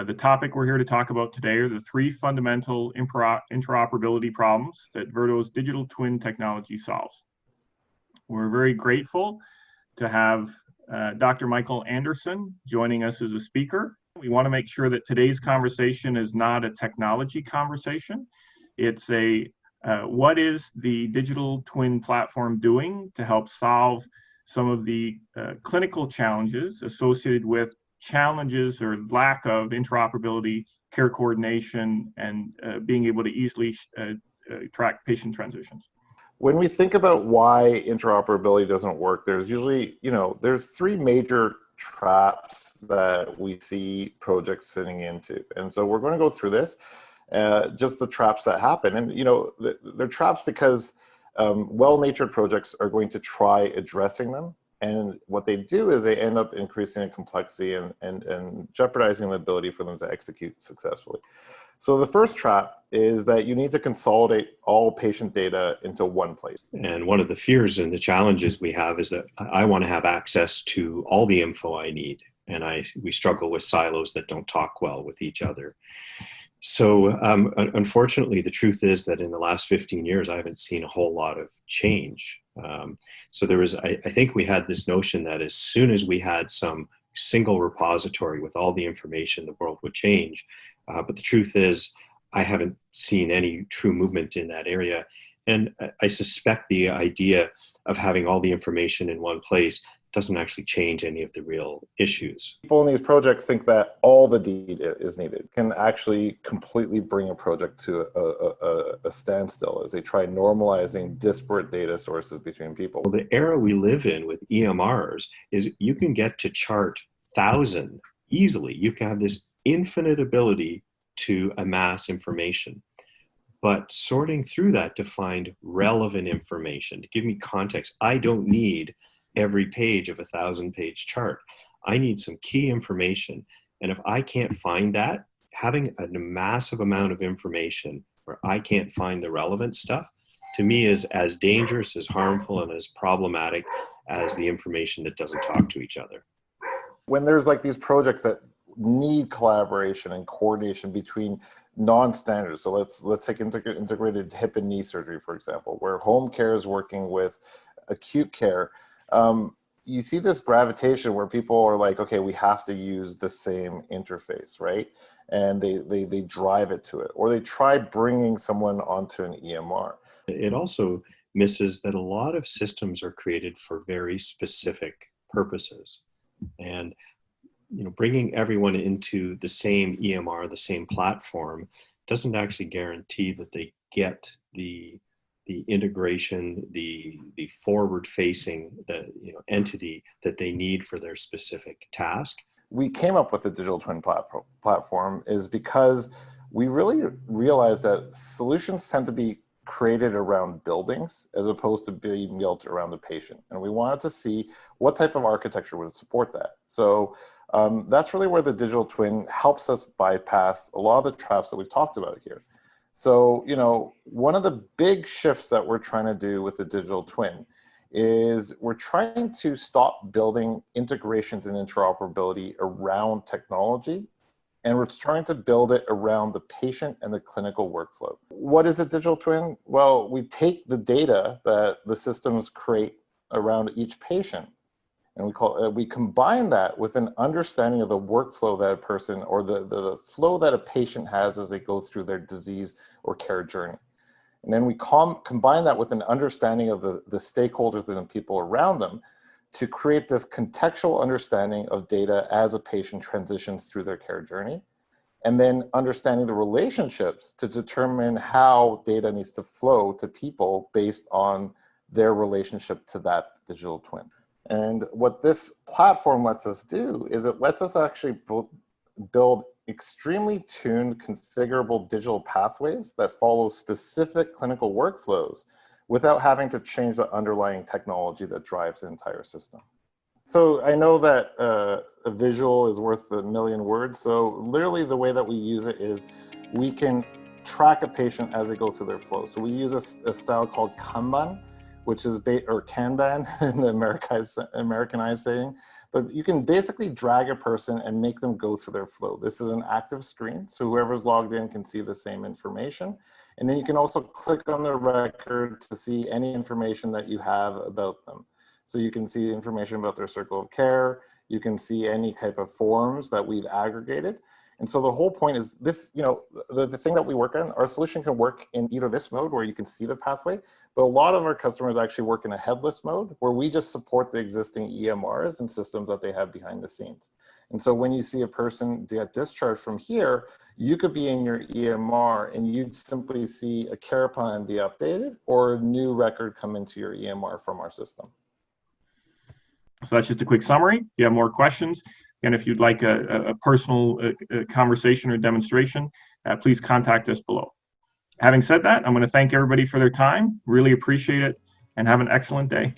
The topic we're here to talk about today are the three fundamental interoperability problems that Verto's digital twin technology solves. We're very grateful to have Dr. Michael Anderson joining us as a speaker. We want to make sure that today's conversation is not a technology conversation. It's a what is the digital twin platform doing to help solve some of the clinical challenges associated with challenges or lack of interoperability, care coordination, and being able to easily track patient transitions. When we think about why interoperability doesn't work, there's usually, there's three major traps that we see projects sitting into. And so we're going to go through this, just the traps that happen. And, they're traps because well-natured projects are going to try addressing them. And what they do is they end up increasing in complexity and jeopardizing the ability for them to execute successfully. So the first trap is that you need to consolidate all patient data into one place. And one of the fears and the challenges we have is that I want to have access to all the info I need. And we struggle with silos that don't talk well with each other. So unfortunately, the truth is that in the last 15 years, I haven't seen a whole lot of change. So there was, I think we had this notion that as soon as we had some single repository with all the information, the world would change. But the truth is, I haven't seen any true movement in that area. And I suspect the idea of having all the information in one place doesn't actually change any of the real issues. People in these projects think that all the data is needed, can actually completely bring a project to a standstill as they try normalizing disparate data sources between people. Well, the era we live in with EMRs is you can get to chart 1,000 easily. You can have this infinite ability to amass information. But sorting through that to find relevant information, to give me context, I don't need every page of a 1,000-page chart. I need some key information. And if I can't find that, having a massive amount of information where I can't find the relevant stuff, to me is as dangerous, as harmful, and as problematic as the information that doesn't talk to each other. When there's like these projects that need collaboration and coordination between non-standards. So let's take integrated hip and knee surgery, for example, where home care is working with acute care. You see this gravitation where people are like, okay, we have to use the same interface, right? And they drive it to it, or they try bringing someone onto an EMR. It also misses that a lot of systems are created for very specific purposes. And bringing everyone into the same EMR, the same platform, doesn't actually guarantee that they get the integration, the forward-facing entity that they need for their specific task. We came up with the digital twin platform is because we really realized that solutions tend to be created around buildings as opposed to being built around the patient. And we wanted to see what type of architecture would support that. So that's really where the digital twin helps us bypass a lot of the traps that we've talked about here. So, one of the big shifts that we're trying to do with the digital twin is we're trying to stop building integrations and interoperability around technology, and we're trying to build it around the patient and the clinical workflow. What is a digital twin? Well, we take the data that the systems create around each patient, and we combine that with an understanding of the workflow that a person or the flow that a patient has as they go through their disease or care journey. And then we combine that with an understanding of the stakeholders and the people around them to create this contextual understanding of data as a patient transitions through their care journey. And then understanding the relationships to determine how data needs to flow to people based on their relationship to that digital twin. And what this platform lets us do is it lets us actually build extremely tuned, configurable digital pathways that follow specific clinical workflows without having to change the underlying technology that drives the entire system. So I know that a visual is worth a million words. So literally the way that we use it is we can track a patient as they go through their flow. So we use a style called Kanban, which is or Kanban in the Americanized saying. but you can basically drag a person and make them go through their flow. This is an active screen, so whoever's logged in can see the same information. And then you can also click on the record to see any information that you have about them. So you can see information about their circle of care. You can see any type of forms that we've aggregated. And so the whole point is this, you know, the thing that we work on, our solution can work in either this mode where you can see the pathway, but a lot of our customers actually work in a headless mode where we just support the existing EMRs and systems that they have behind the scenes. And so when you see a person get discharged from here, you could be in your EMR and you'd simply see a care plan be updated or a new record come into your EMR from our system. So that's just a quick summary. If you have more questions, and if you'd like a personal conversation or demonstration, please contact us below. Having said that, I'm going to thank everybody for their time. Really appreciate it, and have an excellent day.